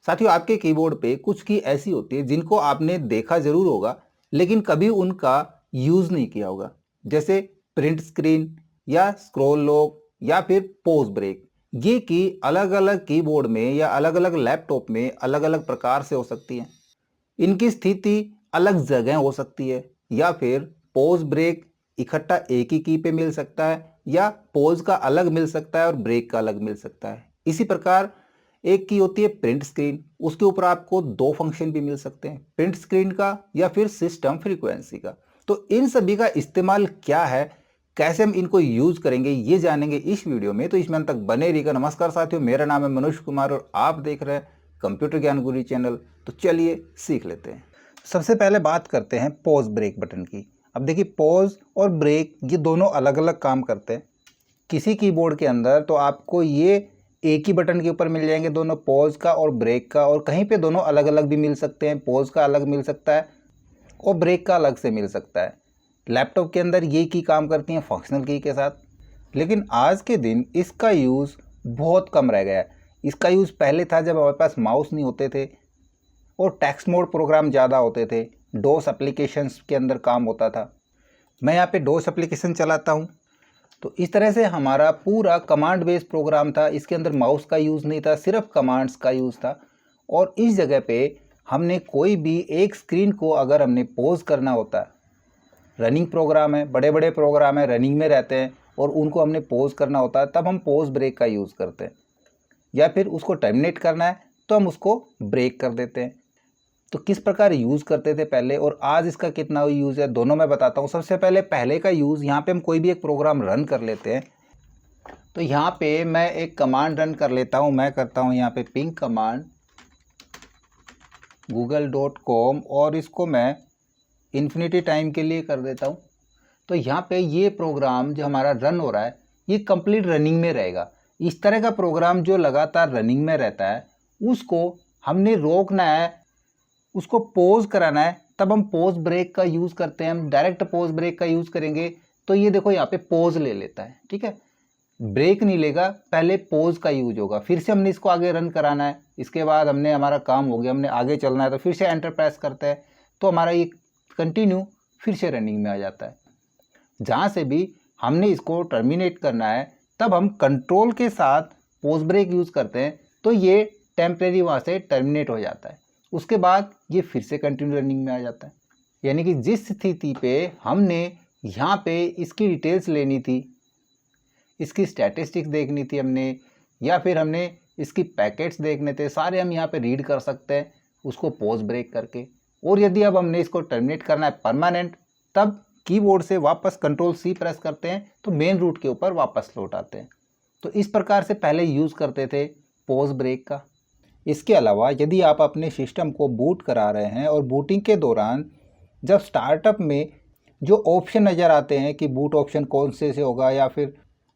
साथियों, आपके कीबोर्ड पे कुछ की ऐसी होती है जिनको आपने देखा जरूर होगा लेकिन कभी उनका यूज नहीं किया होगा, जैसे प्रिंट स्क्रीन या स्क्रॉल लॉक या फिर पॉज ब्रेक। ये की अलग अलग कीबोर्ड में या अलग अलग लैपटॉप में अलग अलग प्रकार से हो सकती है। इनकी स्थिति अलग जगह हो सकती है या फिर पॉज ब्रेक इकट्ठा एक ही की पे मिल सकता है या पॉज का अलग मिल सकता है और ब्रेक का अलग मिल सकता है। इसी प्रकार एक की होती है प्रिंट स्क्रीन, उसके ऊपर आपको दो फंक्शन भी मिल सकते हैं, प्रिंट स्क्रीन का या फिर सिस्टम फ्रीक्वेंसी का। तो इन सभी का इस्तेमाल क्या है, कैसे हम इनको यूज करेंगे, ये जानेंगे इस वीडियो में। तो इसमें अंत तक बने रहिएगा। नमस्कार साथियों, मेरा नाम है मनोज कुमार और आप देख रहे हैं कंप्यूटर ज्ञान गुरु चैनल। तो चलिए सीख लेते हैं। सबसे पहले बात करते हैं पॉज ब्रेक बटन की। अब देखिए, पॉज और ब्रेक ये दोनों अलग अलग काम करते हैं। किसी कीबोर्ड के अंदर तो आपको ये एक ही बटन के ऊपर मिल जाएंगे दोनों, पॉज का और ब्रेक का, और कहीं पे दोनों अलग अलग भी मिल सकते हैं। पॉज का अलग मिल सकता है और ब्रेक का अलग से मिल सकता है। लैपटॉप के अंदर ये की काम करती हैं फंक्शनल की के साथ, लेकिन आज के दिन इसका यूज़ बहुत कम रह गया है। इसका यूज़ पहले था जब हमारे पास माउस नहीं होते थे और टेक्स्ट मोड प्रोग्राम ज़्यादा होते थे, डोस एप्लीकेशंस के अंदर काम होता था। मैं यहाँ पे डोस एप्लीकेशन चलाता हूँ। तो इस तरह से हमारा पूरा कमांड बेस्ड प्रोग्राम था, इसके अंदर माउस का यूज़ नहीं था, सिर्फ कमांड्स का यूज़ था। और इस जगह पे हमने कोई भी एक स्क्रीन को अगर हमने पॉज करना होता है, रनिंग प्रोग्राम है, बड़े बड़े प्रोग्राम है रनिंग में रहते हैं और उनको हमने पॉज करना होता है, तब हम पॉज ब्रेक का यूज़ करते हैं। या फिर उसको टर्मिनेट करना है तो हम उसको ब्रेक कर देते हैं। तो किस प्रकार यूज़ करते थे पहले और आज इसका कितना यूज़ है, दोनों मैं बताता हूँ। सबसे पहले पहले का यूज़, यहाँ पे हम कोई भी एक प्रोग्राम रन कर लेते हैं। तो यहाँ पे मैं एक कमांड रन कर लेता हूँ। मैं करता हूँ यहाँ पे पिंग कमांड google.com और इसको मैं इन्फिनिटी टाइम के लिए कर देता हूँ। तो यहाँ पे ये प्रोग्राम जो हमारा रन हो रहा है ये कंप्लीट रनिंग में रहेगा। इस तरह का प्रोग्राम जो लगातार रनिंग में रहता है उसको हमने रोकना है, उसको पॉज कराना है, तब हम पॉज ब्रेक का यूज़ करते हैं। हम डायरेक्ट पॉज ब्रेक का यूज़ करेंगे तो ये देखो यहाँ पे पॉज ले लेता है, ठीक है, ब्रेक नहीं लेगा, पहले पॉज का यूज होगा। फिर से हमने इसको आगे रन कराना है, इसके बाद हमने हमारा काम हो गया, हमने आगे चलना है तो फिर से एंटर प्रेस करते हैं तो हमारा ये कंटिन्यू फिर से रनिंग में आ जाता है। जहाँ से भी हमने इसको टर्मिनेट करना है तब हम कंट्रोल के साथ पॉज ब्रेक यूज़ करते हैं तो ये टेम्परेरी वहाँ से टर्मिनेट हो जाता है। उसके बाद ये फिर से कंटिन्यू रनिंग में आ जाता है। यानी कि जिस स्थिति पे हमने यहाँ पे इसकी डिटेल्स लेनी थी, इसकी स्टैटिस्टिक्स देखनी थी हमने, या फिर हमने इसकी पैकेट्स देखने थे, सारे हम यहाँ पे रीड कर सकते हैं उसको पॉज ब्रेक करके। और यदि अब हमने इसको टर्मिनेट करना है परमानेंट, तब कीबोर्ड से वापस कंट्रोल सी प्रेस करते हैं तो मेन रूट के ऊपर वापस लौट आते हैं। तो इस प्रकार से पहले यूज़ करते थे पॉज ब्रेक का। इसके अलावा यदि आप अपने सिस्टम को बूट करा रहे हैं और बूटिंग के दौरान जब स्टार्टअप में जो ऑप्शन नज़र आते हैं कि बूट ऑप्शन कौन से होगा, या फिर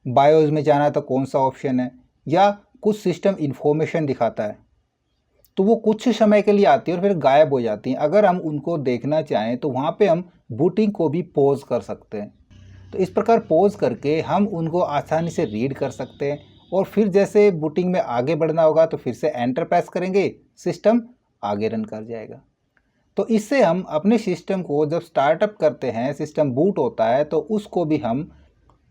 बायोस में जाना तो कौन सा ऑप्शन है, या कुछ सिस्टम इन्फॉर्मेशन दिखाता है, तो वो कुछ समय के लिए आती है और फिर गायब हो जाती हैं। अगर हम उनको देखना चाहें तो वहाँ पे हम बूटिंग को भी पॉज कर सकते हैं। तो इस प्रकार पॉज करके हम उनको आसानी से रीड कर सकते हैं और फिर जैसे बूटिंग में आगे बढ़ना होगा तो फिर से एंटर प्रेस करेंगे, सिस्टम आगे रन कर जाएगा। तो इससे हम अपने सिस्टम को जब स्टार्टअप करते हैं, सिस्टम बूट होता है, तो उसको भी हम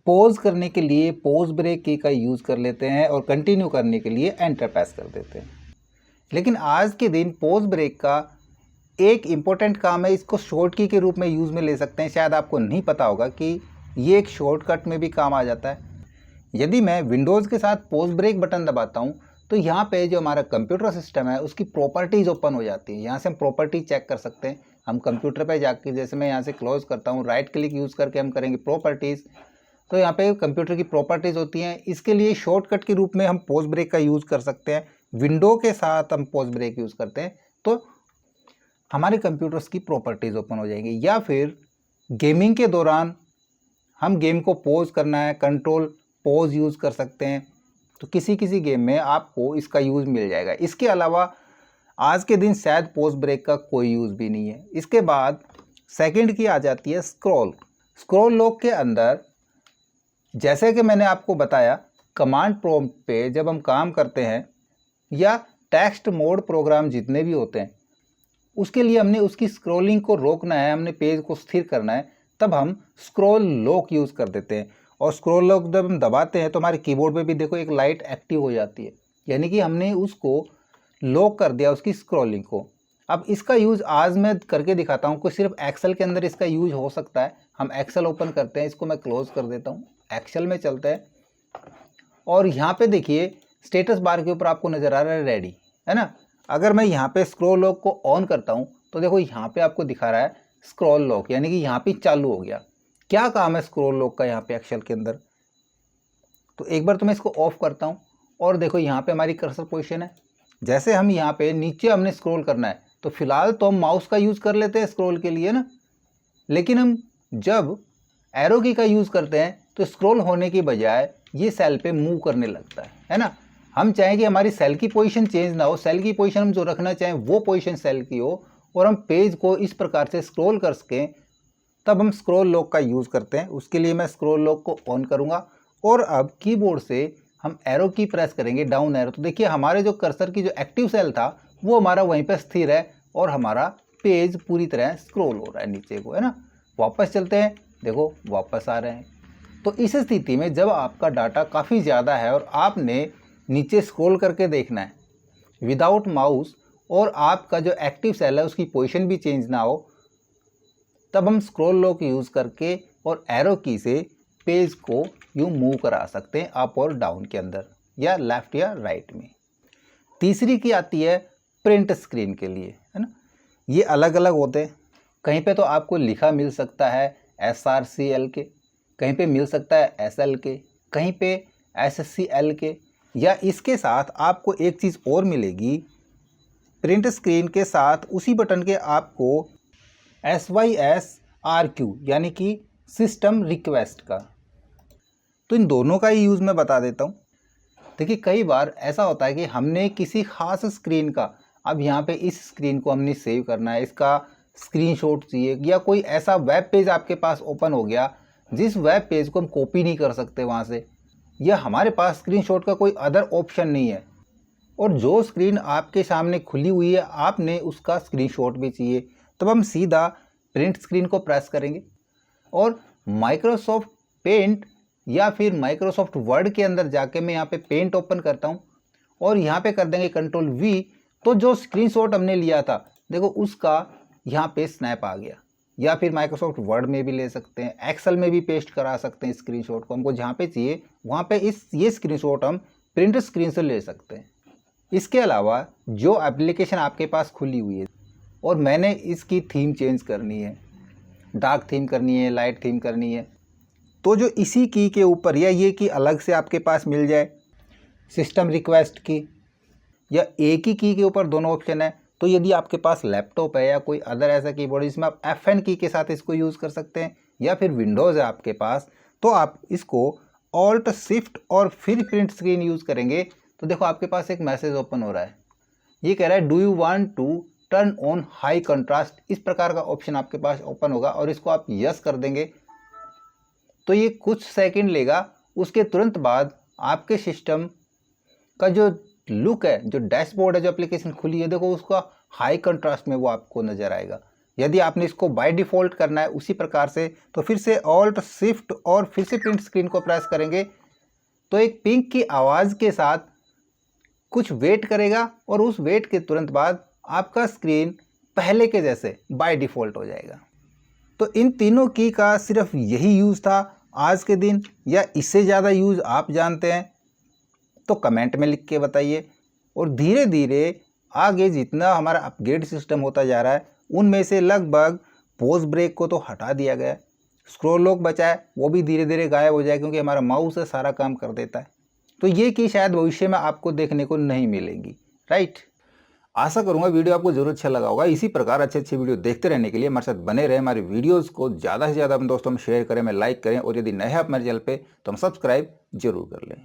पॉज करने के लिए पॉज ब्रेक की का यूज़ कर लेते हैं और कंटिन्यू करने के लिए एंटर प्रेस कर देते हैं। लेकिन आज के दिन पॉज ब्रेक का एक इम्पोर्टेंट काम है, इसको शॉर्ट की के रूप में यूज़ में ले सकते हैं। शायद आपको नहीं पता होगा कि ये एक शॉर्टकट में भी काम आ जाता है। यदि मैं विंडोज़ के साथ पॉज ब्रेक बटन दबाता हूँ तो यहाँ पे जो हमारा कंप्यूटर सिस्टम है उसकी प्रॉपर्टीज़ ओपन हो जाती है। यहाँ से हम प्रॉपर्टी चेक कर सकते हैं। हम कंप्यूटर पे जाके, जैसे मैं यहाँ से क्लोज करता हूँ, राइट क्लिक यूज़ करके हम करेंगे प्रॉपर्टीज़, तो यहाँ पे कंप्यूटर की प्रॉपर्टीज़ होती हैं। इसके लिए शॉर्टकट के रूप में हम पॉज ब्रेक का यूज़ कर सकते हैं। विंडो के साथ हम पॉज ब्रेक यूज़ करते हैं तो हमारे कंप्यूटर्स की प्रॉपर्टीज़ ओपन हो जाएंगी। या फिर गेमिंग के दौरान हम गेम को पॉज करना है, कंट्रोल पॉज यूज़ कर सकते हैं। तो किसी किसी गेम में आपको इसका यूज़ मिल जाएगा। इसके अलावा आज के दिन शायद पॉज ब्रेक का कोई यूज़ भी नहीं है। इसके बाद सेकंड की आ जाती है स्क्रॉल लॉक के अंदर। जैसे कि मैंने आपको बताया, कमांड प्रॉम्प्ट पे जब हम काम करते हैं या टेक्स्ट मोड प्रोग्राम जितने भी होते हैं उसके लिए हमने उसकी स्क्रॉलिंग को रोकना है, हमने पेज को स्थिर करना है, तब हम स्क्रॉल लॉक यूज़ कर देते हैं। और स्क्रॉल लॉक जब हम दबाते हैं तो हमारे कीबोर्ड पे भी देखो एक लाइट एक्टिव हो जाती है, यानी कि हमने उसको लॉक कर दिया उसकी स्क्रॉलिंग को। अब इसका यूज़ आज मैं करके दिखाता हूँ, कोई सिर्फ एक्सेल के अंदर इसका यूज हो सकता है। हम एक्सेल ओपन करते हैं, इसको मैं क्लोज कर देता हूँ, एक्सेल में चलते हैं और यहाँ पे देखिए स्टेटस बार के ऊपर आपको नज़र आ रहा है रेडी, है ना। अगर मैं यहाँ पे स्क्रॉल लॉक को ऑन करता हूँ तो देखो यहाँ पे आपको दिखा रहा है स्क्रॉल लॉक, यानी कि यहाँ पे चालू हो गया। क्या काम है स्क्रॉल लॉक का यहाँ पे एक्सेल के अंदर, तो एक बार तो मैं इसको ऑफ करता हूँ और देखो यहाँ पे हमारी कर्सर पोजीशन है। जैसे हम यहाँ पे नीचे हमने स्क्रॉल करना है तो फिलहाल तो हम माउस का यूज़ कर लेते हैं स्क्रॉल के लिए ना, लेकिन हम जब एरो की का यूज़ करते हैं तो स्क्रॉल होने की बजाय ये सेल पे मूव करने लगता है ना। हम चाहें कि हमारी सेल की पोजीशन चेंज ना हो, सेल की पोजीशन हम जो रखना चाहें वो पोजीशन सेल की हो और हम पेज को इस प्रकार से स्क्रॉल कर सकें, तब हम स्क्रॉल लॉक का यूज़ करते हैं। उसके लिए मैं स्क्रॉल लॉक को ऑन करूँगा और अब कीबोर्ड से हम एरो की प्रेस करेंगे, डाउन एरो। तो देखिए हमारे जो कर्सर की जो एक्टिव सेल था वो हमारा वहीं पर स्थिर है और हमारा पेज पूरी तरह स्क्रॉल हो रहा है नीचे को, है ना। वापस चलते हैं, देखो वापस आ रहे हैं। तो इस स्थिति में जब आपका डाटा काफ़ी ज़्यादा है और आपने नीचे स्क्रॉल करके देखना है विदाउट माउस और आपका जो एक्टिव सेल है उसकी पोजीशन भी चेंज ना हो, तब हम स्क्रॉल लॉक यूज़ करके और एरो की से पेज को यूँ मूव करा सकते हैं अप और डाउन के अंदर या लेफ़्ट या राइट में। तीसरी की आती है प्रिंट स्क्रीन के लिए, है ना। ये अलग अलग होते हैं, कहीं पे तो आपको लिखा मिल सकता है SRCL के, कहीं पे मिल सकता है SL के, कहीं पे SCL के, या इसके साथ आपको एक चीज़ और मिलेगी प्रिंट स्क्रीन के साथ उसी बटन के आपको SYSRQ यानी कि सिस्टम रिक्वेस्ट का। तो इन दोनों का ही यूज़ मैं बता देता हूँ। देखिए कई बार ऐसा होता है कि हमने किसी ख़ास स्क्रीन का, अब यहाँ पे इस स्क्रीन को हमने सेव करना है, इसका स्क्रीनशॉट चाहिए, या कोई ऐसा वेब पेज आपके पास ओपन हो गया जिस वेब पेज को हम कॉपी नहीं कर सकते वहाँ से, या हमारे पास स्क्रीनशॉट का कोई अदर ऑप्शन नहीं है और जो स्क्रीन आपके सामने खुली हुई है आपने उसका स्क्रीनशॉट भी चाहिए, तब हम सीधा प्रिंट स्क्रीन को प्रेस करेंगे और माइक्रोसॉफ्ट पेंट या फिर माइक्रोसॉफ्ट वर्ड के अंदर जाके मैं यहाँ पे पेंट ओपन करता हूँ और यहाँ पे कर देंगे कंट्रोल V, तो जो स्क्रीनशॉट हमने लिया था देखो उसका यहाँ पे स्नैप आ गया। या फिर माइक्रोसॉफ्ट वर्ड में भी ले सकते हैं, एक्सेल में भी पेस्ट करा सकते हैं स्क्रीनशॉट को, हमको जहाँ पे चाहिए वहाँ पे ये स्क्रीनशॉट हम प्रिंट स्क्रीन से ले सकते हैं। इसके अलावा जो एप्लीकेशन आपके पास खुली हुई है और मैंने इसकी थीम चेंज करनी है, डार्क थीम करनी है, लाइट थीम करनी है, तो जो इसी की के ऊपर या ये की अलग से आपके पास मिल जाए सिस्टम रिक्वेस्ट की, या एक ही की के ऊपर दोनों ऑप्शन है, तो यदि आपके पास लैपटॉप है या कोई अदर ऐसा कीबोर्ड जिसमें आप FN की के साथ इसको यूज़ कर सकते हैं, या फिर विंडोज़ है आपके पास, तो आप इसको Alt Shift और फिर प्रिंट स्क्रीन यूज़ करेंगे तो देखो आपके पास एक मैसेज ओपन हो रहा है। ये कह रहा है do you want to turn on high contrast, इस प्रकार का ऑप्शन आपके पास ओपन होगा और इसको आप यस कर देंगे तो ये कुछ सेकंड लेगा। उसके तुरंत बाद आपके सिस्टम का जो लुक है, जो डैशबोर्ड है, जो एप्लीकेशन खुली है, देखो उसका हाई कंट्रास्ट में वो आपको नज़र आएगा। यदि आपने इसको बाय डिफ़ॉल्ट करना है उसी प्रकार से, तो फिर से Alt Shift और फिर से प्रिंट स्क्रीन को प्रेस करेंगे तो एक पिंक की आवाज़ के साथ कुछ वेट करेगा और उस वेट के तुरंत बाद आपका स्क्रीन पहले के जैसे बाय डिफ़ॉल्ट हो जाएगा। तो इन तीनों की का सिर्फ यही यूज़ था आज के दिन, या इससे ज़्यादा यूज़ आप जानते हैं तो कमेंट में लिख के बताइए। और धीरे धीरे आगे जितना हमारा अपग्रेड सिस्टम होता जा रहा है उनमें से लगभग पॉज ब्रेक को तो हटा दिया गया है, स्क्रॉल लॉक बचा है वो भी धीरे धीरे गायब हो जाए क्योंकि हमारा माउस है सारा काम कर देता है। तो ये की शायद भविष्य में आपको देखने को नहीं मिलेंगी, राइट। आशा करूंगा वीडियो आपको जरूर अच्छा लगा होगा। इसी प्रकार अच्छे वीडियो देखते रहने के लिए हमारे साथ बने रहे। हमारे वीडियोस को ज़्यादा से ज़्यादा अपने दोस्तों में शेयर करें, में लाइक करें, और यदि नए हैं आप हमारे चैनल पे तो हम सब्सक्राइब जरूर कर लें।